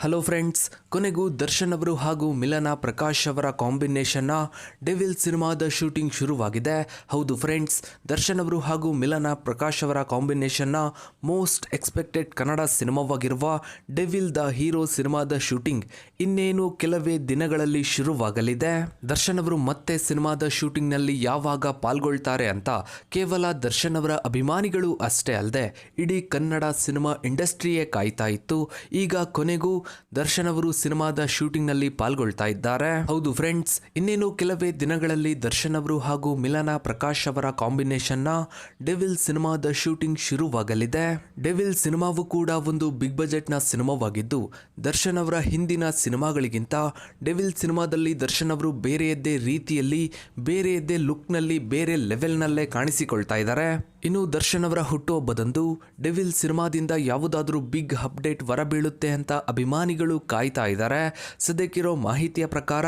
Hello friends, ಕೊನೆಗೂ ದರ್ಶನ್ ಅವರು ಹಾಗೂ ಮಿಲನಾ ಪ್ರಕಾಶ್ ಅವರ ಕಾಂಬಿನೇಷನ್ನ ಡೆವಿಲ್ ಸಿನಿಮಾದ ಶೂಟಿಂಗ್ ಶುರುವಾಗಿದೆ. ಹೌದು ಫ್ರೆಂಡ್ಸ್, ದರ್ಶನ್ ಅವರು ಹಾಗೂ ಮಿಲನಾ ಪ್ರಕಾಶ್ ಅವರ ಕಾಂಬಿನೇಷನ್ನ ಮೋಸ್ಟ್ ಎಕ್ಸ್ಪೆಕ್ಟೆಡ್ ಕನ್ನಡ ಸಿನಿಮಾವಾಗಿರುವ ಡೆವಿಲ್ ದ ಹೀರೋ ಸಿನಿಮಾದ ಶೂಟಿಂಗ್ ಇನ್ನೇನು ಕೆಲವೇ ದಿನಗಳಲ್ಲಿ ಶುರುವಾಗಲಿದೆ. ದರ್ಶನ್ ಅವರು ಮತ್ತೆ ಸಿನಿಮಾದ ಶೂಟಿಂಗ್ನಲ್ಲಿ ಯಾವಾಗ ಪಾಲ್ಗೊಳ್ತಾರೆ ಅಂತ ಕೇವಲ ದರ್ಶನ್ ಅವರ ಅಭಿಮಾನಿಗಳು ಅಷ್ಟೇ ಅಲ್ಲದೆ ಇಡೀ ಕನ್ನಡ ಸಿನಿಮಾ ಇಂಡಸ್ಟ್ರಿಯೇ ಕಾಯ್ತಾ ಇತ್ತು. ಈಗ ಕೊನೆಗೂ ದರ್ಶನ್ ಅವರು ಸಿನಿಮಾದ ಶೂಟಿಂಗ್ ನಲ್ಲಿ ಪಾಲ್ಗೊಳ್ತಾ ಇದ್ದಾರೆ. ಹೌದು ಫ್ರೆಂಡ್ಸ್, ಇನ್ನೇನು ಕೆಲವೇ ದಿನಗಳಲ್ಲಿ ದರ್ಶನ್ ಅವರು ಹಾಗೂ ಮಿಲನಾ ಪ್ರಕಾಶ್ ಅವರ ಕಾಂಬಿನೇಷನ್ ನ ಡೆವಿಲ್ ಸಿನಿಮಾದ ಶೂಟಿಂಗ್ ಶುರುವಾಗಲಿದೆ. ಡೆವಿಲ್ ಸಿನಿಮಾವು ಕೂಡ ಒಂದು ಬಿಗ್ ಬಜೆಟ್ ನ ಸಿನಿಮಾವಾಗಿದ್ದು, ದರ್ಶನ್ ಅವರ ಹಿಂದಿನ ಸಿನಿಮಾಗಳಿಗಿಂತ ಡೆವಿಲ್ ಸಿನಿಮಾದಲ್ಲಿ ದರ್ಶನ್ ಅವರು ಬೇರೆಯದ್ದೇ ರೀತಿಯಲ್ಲಿ, ಬೇರೆಯದ್ದೇ ಲುಕ್ ನಲ್ಲಿ, ಬೇರೆ ಲೆವೆಲ್ ನಲ್ಲೇ ಕಾಣಿಸಿಕೊಳ್ತಾ ಇದ್ದಾರೆ. ಇನ್ನು ದರ್ಶನ್ ಅವರ ಹುಟ್ಟುಹಬ್ಬದಂದು ಡೆವಿಲ್ ಸಿನಿಮಾದಿಂದ ಯಾವುದಾದ್ರೂ ಬಿಗ್ ಅಪ್ಡೇಟ್ ಹೊರಬೀಳುತ್ತೆ ಅಂತ ಅಭಿಮಾನಿಗಳು ಕಾಯ್ತಾ ಇದ್ದಾರೆ. ಸದ್ಯಕ್ಕಿರೋ ಮಾಹಿತಿಯ ಪ್ರಕಾರ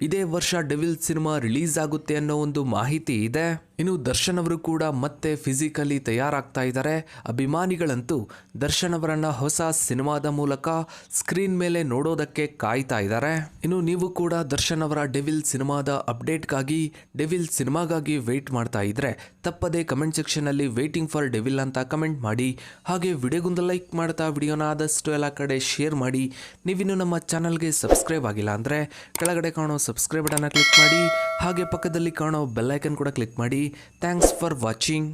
ಇದೇ ವರ್ಷ ಡೆವಿಲ್ ಸಿನಿಮಾ ರಿಲೀಸ್ ಆಗುತ್ತೆ ಅನ್ನೋ ಒಂದು ಮಾಹಿತಿ ಇದೆ. ಇನ್ನು ದರ್ಶನ್ ಅವರು ಕೂಡ ಮತ್ತೆ ಫಿಸಿಕಲಿ ತಯಾರಾಗ್ತಾ ಇದ್ದಾರೆ. ಅಭಿಮಾನಿಗಳಂತೂ ದರ್ಶನ್ ಅವರನ್ನ ಹೊಸ ಸಿನಿಮಾದ ಮೂಲಕ ಸ್ಕ್ರೀನ್ ಮೇಲೆ ನೋಡೋದಕ್ಕೆ ಕಾಯ್ತಾ ಇದ್ದಾರೆ. ಇನ್ನು ನೀವು ಕೂಡ ದರ್ಶನ್ ಅವರ ಡೆವಿಲ್ ಸಿನಿಮಾದ ಅಪ್ಡೇಟ್ಗಾಗಿ, ಡೆವಿಲ್ ಸಿನಿಮಾಗಾಗಿ ವೆಯ್ಟ್ ಮಾಡ್ತಾ ಇದ್ರೆ ತಪ್ಪದೇ ಕಮೆಂಟ್ ಸೆಕ್ಷನ್ ಅಲ್ಲಿ ವೇಟಿಂಗ್ ಫಾರ್ ಡೆವಿಲ್ ಅಂತ ಕಮೆಂಟ್ ಮಾಡಿ. ಹಾಗೆ ವಿಡಿಯೋಗೊಂದು ಲೈಕ್ ಮಾಡ್ತಾ ವಿಡಿಯೋನ ಆದಷ್ಟು ಎಲ್ಲ ಕಡೆ ಶೇರ್ ಮಾಡಿ. ನೀವಿನ್ನು ನಮ್ಮ ಚಾನಲ್ಗೆ ಸಬ್ಸ್ಕ್ರೈಬ್ ಆಗಿಲ್ಲ ಅಂದರೆ ಕೆಳಗಡೆ ಕಾಣೋ ಸಬ್ಸ್ಕ್ರೈಬ್ ಬಟನ್ನ ಕ್ಲಿಕ್ ಮಾಡಿ. ಹಾಗೆ ಪಕ್ಕದಲ್ಲಿ ಕಾಣೋ ಬೆಲ್ ಐಕನ್ ಕೂಡ ಕ್ಲಿಕ್ ಮಾಡಿ. Thanks for watching.